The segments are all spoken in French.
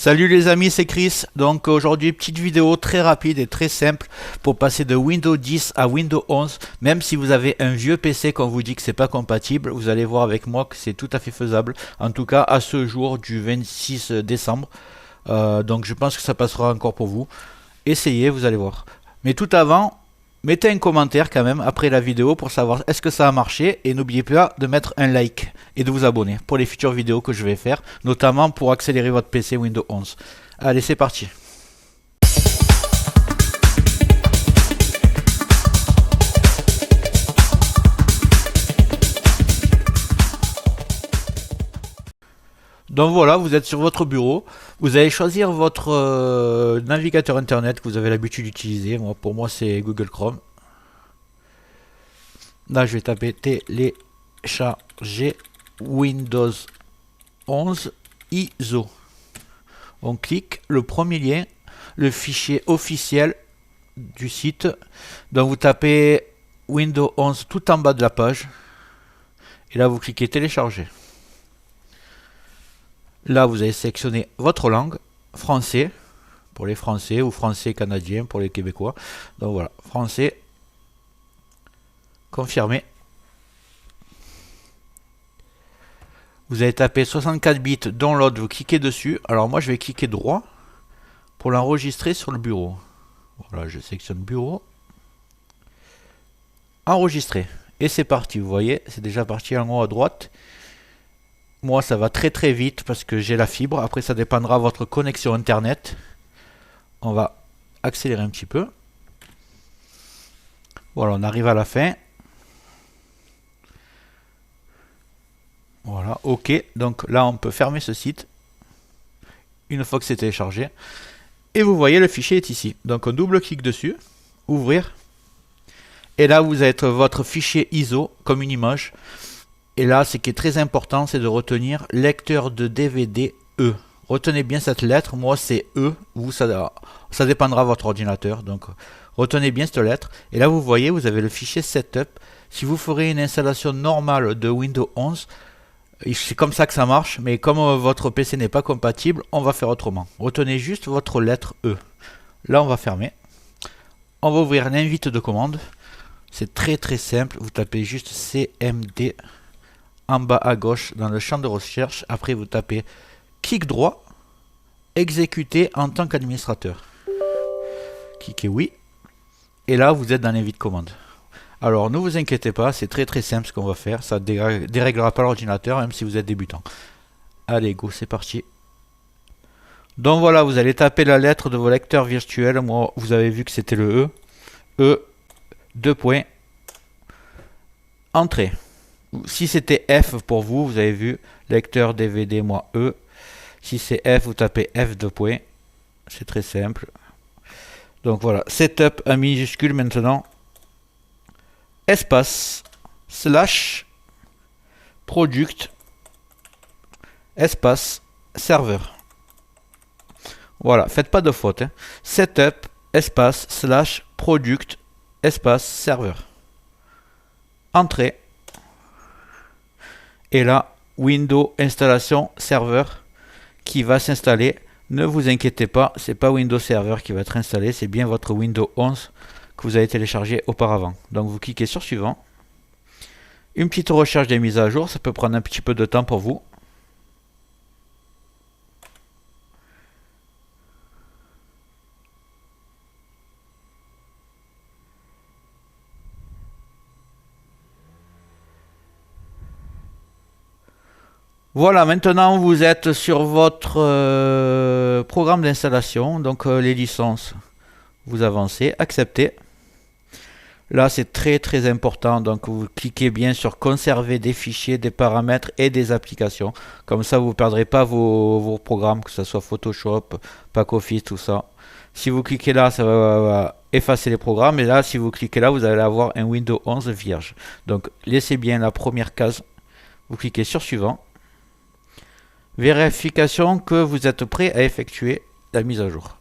Salut les amis, c'est Chris. Donc aujourd'hui, petite vidéo très rapide et très simple pour passer de Windows 10 à Windows 11. Même si vous avez un vieux PC qu'on vous dit que c'est pas compatible, vous allez voir avec moi que c'est tout à fait faisable. En tout cas, à ce jour du 26 décembre. Donc je pense que ça passera encore pour vous. Essayez, vous allez voir. Mais tout avant, mettez un commentaire quand même après la vidéo pour savoir est-ce que ça a marché. Et n'oubliez pas de mettre un like et de vous abonner pour les futures vidéos que je vais faire, notamment pour accélérer votre PC Windows 11. Allez, c'est parti. Donc voilà, vous êtes sur votre bureau, vous allez choisir votre navigateur internet que vous avez l'habitude d'utiliser. Pour moi c'est Google Chrome. Là je vais taper télécharger Windows 11 ISO. On clique le premier lien, le fichier officiel du site. Donc vous tapez Windows 11 tout en bas de la page. Et là vous cliquez télécharger. Là, vous allez sélectionner votre langue, français, pour les Français, ou français canadien pour les Québécois. Donc voilà, français, confirmé. Vous allez taper 64 bits download, vous cliquez dessus. Alors moi, je vais cliquer droit pour l'enregistrer sur le bureau. Voilà, je sélectionne bureau. Enregistrer. Et c'est parti, vous voyez, c'est déjà parti en haut à droite. Moi, ça va très très vite parce que j'ai la fibre. Après, ça dépendra de votre connexion internet. On va accélérer un petit peu. Voilà, on arrive à la fin. Voilà, ok. Donc là, on peut fermer ce site. Une fois que c'est téléchargé. Et vous voyez, le fichier est ici. Donc, on double-clique dessus. Ouvrir. Et là, vous avez votre fichier ISO comme une image. Et là, ce qui est très important, c'est de retenir lecteur de DVD E. Retenez bien cette lettre. Moi, c'est E. Vous, ça dépendra de votre ordinateur. Donc, retenez bien cette lettre. Et là, vous voyez, vous avez le fichier setup. Si vous ferez une installation normale de Windows 11, c'est comme ça que ça marche. Mais comme votre PC n'est pas compatible, on va faire autrement. Retenez juste votre lettre E. Là, on va fermer. On va ouvrir l'invite de commande. C'est très très simple. Vous tapez juste CMD. En bas à gauche dans le champ de recherche. Après vous tapez clic droit, exécuter en tant qu'administrateur. Cliquez oui. Et là vous êtes dans l'invite commande. Alors ne vous inquiétez pas, c'est très très simple ce qu'on va faire. Ça ne déréglera pas l'ordinateur même si vous êtes débutant. Allez go, c'est parti. Donc voilà, vous allez taper la lettre de vos lecteurs virtuels. Moi vous avez vu que c'était le E. E, 2 points. Entrée. Si c'était F pour vous, vous avez vu, lecteur DVD, moi E. Si c'est F, vous tapez F 2 points. C'est très simple. Donc voilà, setup en minuscule maintenant. Espace, slash, product, espace, serveur. Voilà, faites pas de faute. Setup, espace, slash, product, espace, serveur. Entrée. Et là, Windows installation serveur qui va s'installer. Ne vous inquiétez pas, c'est pas Windows Server qui va être installé, c'est bien votre Windows 11 que vous avez téléchargé auparavant. Donc vous cliquez sur suivant. Une petite recherche des mises à jour, ça peut prendre un petit peu de temps pour vous. Voilà, maintenant vous êtes sur votre programme d'installation, donc les licences, vous avancez, acceptez. Là c'est très très important, donc vous cliquez bien sur conserver des fichiers, des paramètres et des applications. Comme ça vous ne perdrez pas vos programmes, que ce soit Photoshop, Pack Office, tout ça. Si vous cliquez là, ça va effacer les programmes, et là si vous cliquez là, vous allez avoir un Windows 11 vierge. Donc laissez bien la première case, vous cliquez sur suivant. Vérification que vous êtes prêt à effectuer la mise à jour.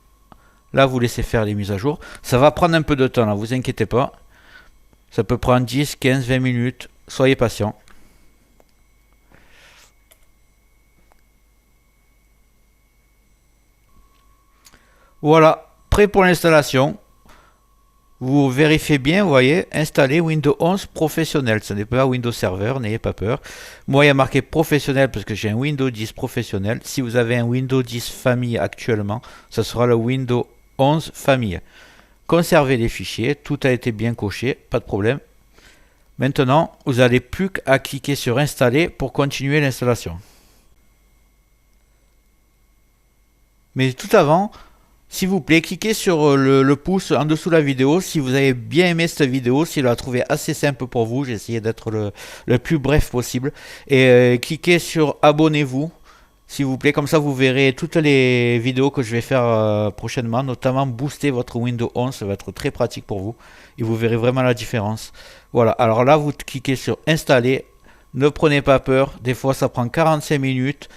Là, vous laissez faire les mises à jour. Ça va prendre un peu de temps, là, vous inquiétez pas. Ça peut prendre 10, 15, 20 minutes. Soyez patient. Voilà, prêt pour l'installation. Vous vérifiez bien, vous voyez, installer Windows 11 professionnel. Ce n'est pas Windows Server, n'ayez pas peur. Moi, il y a marqué professionnel parce que j'ai un Windows 10 professionnel. Si vous avez un Windows 10 famille actuellement, ce sera le Windows 11 famille. Conservez les fichiers, tout a été bien coché, pas de problème. Maintenant, vous n'avez plus qu'à cliquer sur installer pour continuer l'installation. Mais tout avant, s'il vous plaît, cliquez sur le pouce en dessous de la vidéo si vous avez bien aimé cette vidéo, si vous la trouvez assez simple pour vous. J'ai essayé d'être le plus bref possible. Et cliquez sur abonnez-vous, s'il vous plaît. Comme ça, vous verrez toutes les vidéos que je vais faire prochainement, notamment booster votre Windows 11. Ça va être très pratique pour vous. Et vous verrez vraiment la différence. Voilà, alors là, vous cliquez sur installer. Ne prenez pas peur. Des fois, ça prend 45 minutes.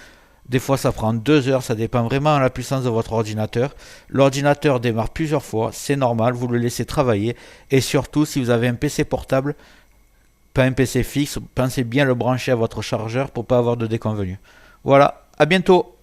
Des fois ça prend 2 heures, ça dépend vraiment de la puissance de votre ordinateur. L'ordinateur démarre plusieurs fois, c'est normal, vous le laissez travailler. Et surtout si vous avez un PC portable, pas un PC fixe, pensez bien le brancher à votre chargeur pour ne pas avoir de déconvenus. Voilà, à bientôt.